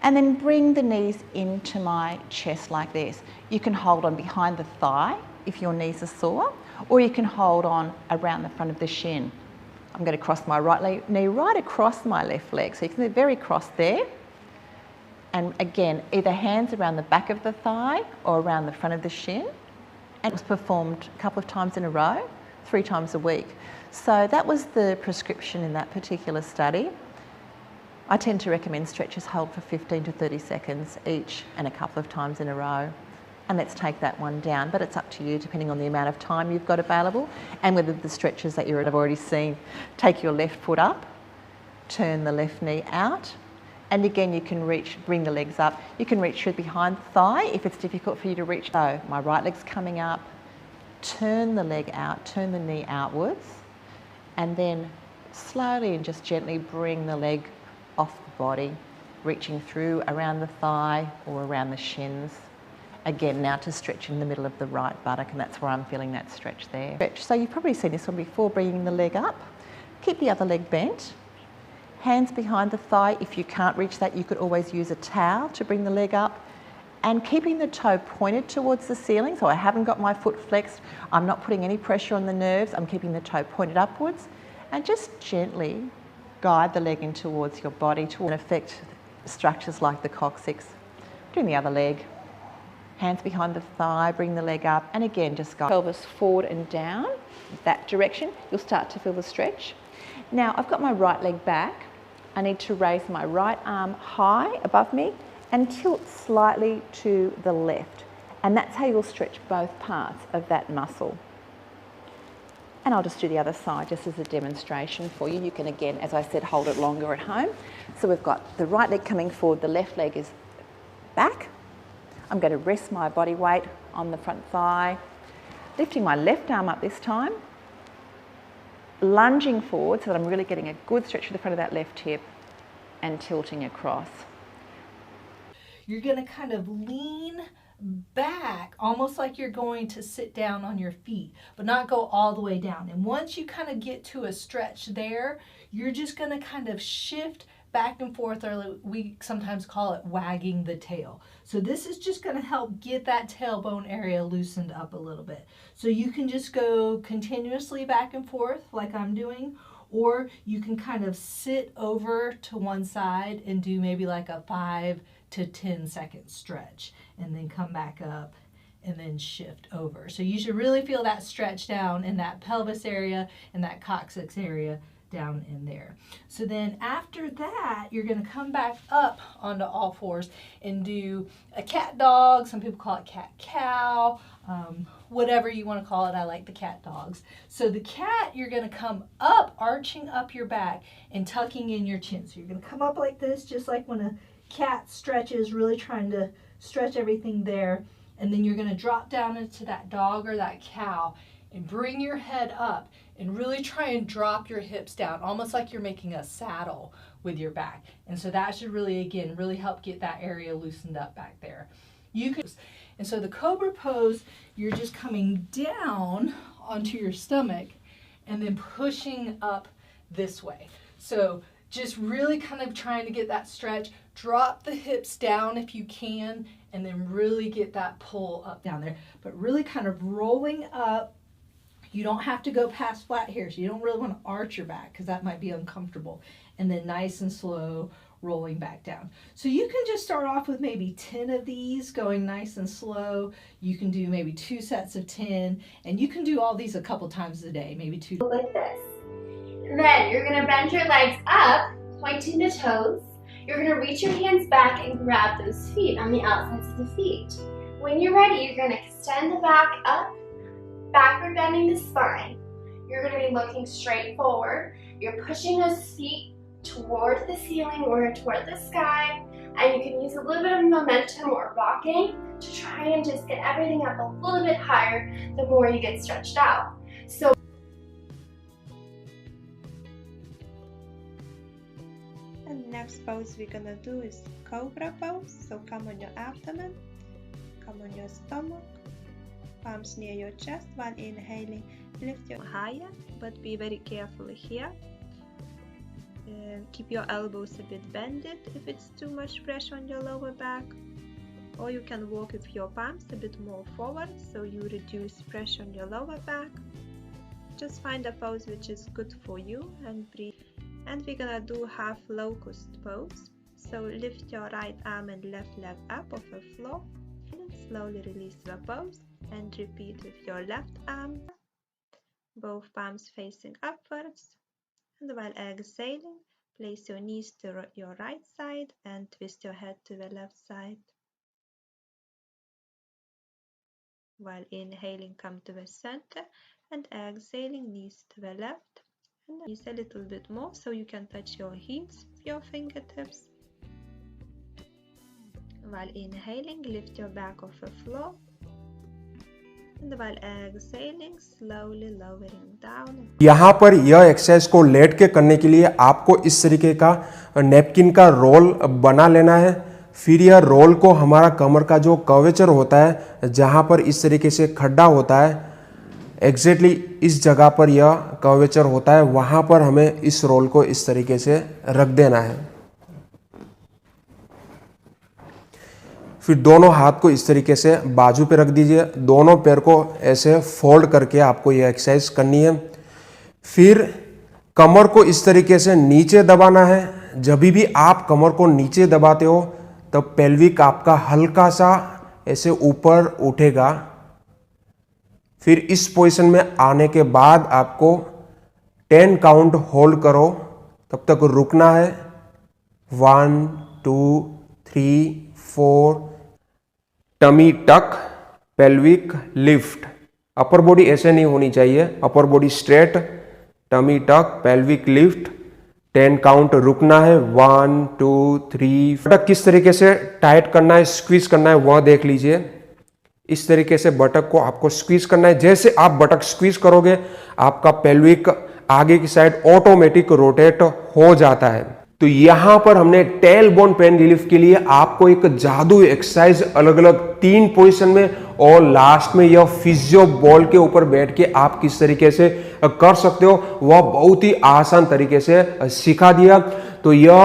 And then bring the knees into my chest like this. You can hold on behind the thigh if your knees are sore, or you can hold on around the front of the shin. I'm going to cross my right knee right across my left leg. So you can see very cross there. And again, either hands around the back of the thigh or around the front of the shin. And it was performed a couple of times in a row, 3 times a week. So that was the prescription in that particular study. I tend to recommend stretches hold for 15 to 30 seconds each and a couple of times in a row. And let's take that one down, but it's up to you depending on the amount of time you've got available and whether the stretches that you've already seen. Take your left foot up, turn the left knee out, and again you can bring the legs up. You can reach through behind the thigh if it's difficult for you to reach. So my right leg's coming up, turn the leg out, turn the knee outwards, and then slowly and just gently bring the leg off the body, reaching through around the thigh or around the shins. Again, now to stretch in the middle of the right buttock, and that's where I'm feeling that stretch there. So you've probably seen this one before, bringing the leg up. Keep the other leg bent. Hands behind the thigh. If you can't reach that, you could always use a towel to bring the leg up. And keeping the toe pointed towards the ceiling, so I haven't got my foot flexed. I'm not putting any pressure on the nerves. I'm keeping the toe pointed upwards. And just gently guide the leg in towards your body to affect structures like the coccyx. Doing the other leg. Hands behind the thigh, bring the leg up, and again just guide pelvis forward and down, that direction. You'll start to feel the stretch. Now I've got my right leg back. I need to raise my right arm high above me and tilt slightly to the left. And that's how you'll stretch both parts of that muscle. And I'll just do the other side just as a demonstration for you. You can again, as I said, hold it longer at home. So we've got the right leg coming forward, the left leg is back. I'm going to rest my body weight on the front thigh, lifting my left arm up this time, lunging forward so that I'm really getting a good stretch to the front of that left hip and tilting across. You're going to kind of lean back, almost like you're going to sit down on your feet, but not go all the way down. And once you kind of get to a stretch there, you're just going to kind of shift back and forth, or we sometimes call it wagging the tail. So this is just going to help get that tailbone area loosened up a little bit. So you can just go continuously back and forth like I'm doing, or you can kind of sit over to one side and do maybe like a 5 to 10 second stretch and then come back up and then shift over. So you should really feel that stretch down in that pelvis area and that coccyx area down in there. So then after that, you're going to come back up onto all fours and do a cat dog. Some people call it cat cow, whatever you want to call it. I like the cat dogs. So the cat, you're going to come up, arching up your back and tucking in your chin. So you're going to come up like this, just like when a cat stretches, really trying to stretch everything there. And then you're going to drop down into that dog or that cow and bring your head up and really try and drop your hips down, almost like you're making a saddle with your back. And so that should really, again, really help get that area loosened up back there. And so the Cobra pose, you're just coming down onto your stomach and then pushing up this way. So just really kind of trying to get that stretch. Drop the hips down if you can, and then really get that pull up down there. But really kind of rolling up. You don't have to go past flat here, so you don't really want to arch your back because that might be uncomfortable. And then nice and slow, rolling back down. So you can just start off with maybe 10 of these, going nice and slow. You can do maybe 2 sets of 10, and you can do all these a couple times a day, maybe 2. Like this. Then you're going to bend your legs up, pointing the toes. You're going to reach your hands back and grab those feet on the outsides of the feet. When you're ready, you're going to extend the back up, backward bending the spine. You're going to be looking straight forward. You're pushing those feet toward the ceiling or toward the sky, and you can use a little bit of momentum or rocking to try and just get everything up a little bit higher the more you get stretched out. So and next pose we're gonna do is Cobra pose. So come on your abdomen, come on your stomach, palms near your chest. While inhaling, lift your higher, but be very careful here. Keep your elbows a bit bended if it's too much pressure on your lower back. Or you can walk with your palms a bit more forward so you reduce pressure on your lower back. Just find a pose which is good for you and breathe. And we're gonna do half locust pose. So lift your right arm and left leg up off the floor. And slowly release the pose and repeat with your left arm. Both palms facing upwards. And while exhaling, place your knees to your right side and twist your head to the left side. While inhaling, come to the center and exhaling, knees to the left. And knees a little bit more so you can touch your heels with your fingertips. While inhaling, lift your back off the floor. And while exhaling, slowly lowering down. यहाँ पर यह exercise को late के करने के लिए आपको इस तरीके का नैपकिन का रोल बना लेना है। फिर यह रोल को हमारा कमर का जो कर्वेचर होता है, जहाँ पर इस तरीके से खड्डा होता है, एग्जैक्टली इस जगह पर यह कर्वेचर होता है, वहाँ पर हमें इस रोल को इस तरीके से रख देना है। फिर दोनों हाथ को इस तरीके से बाजू पे रख दीजिए। दोनों पैर को ऐसे फोल्ड करके आपको यह एक्सरसाइज करनी है। फिर कमर को इस तरीके से नीचे दबाना है। जब भी आप कमर को नीचे दबाते हो तब पेल्विक आपका हल्का सा ऐसे ऊपर उठेगा। फिर इस पोजीशन में आने के बाद आपको 10 काउंट होल्ड करो, तब तक रुकना है। 1 2 3 4। Tummy tuck, pelvic lift. Upper body ऐसे नहीं होनी चाहिए, upper body straight, tummy tuck, pelvic lift. 10 count रुकना है। 1 2 3। बटक किस तरीके से टाइट करना है, स्क्वीज करना है, वह देख लीजिए। इस तरीके से बटक को आपको स्क्वीज करना है। जैसे आप बटक स्क्वीज करोगे आपका पेल्विक आगे की साइड ऑटोमेटिक रोटेट हो जाता है। तो यहां पर हमने टेल बोन पेन रिलीफ के लिए आपको एक जादू एक्सरसाइज अलग अलग 3 पोजीशन में और लास्ट में यह फिजियो बॉल के ऊपर बैठ के आप किस तरीके से कर सकते हो, वह बहुत ही आसान तरीके से सिखा दिया। तो यह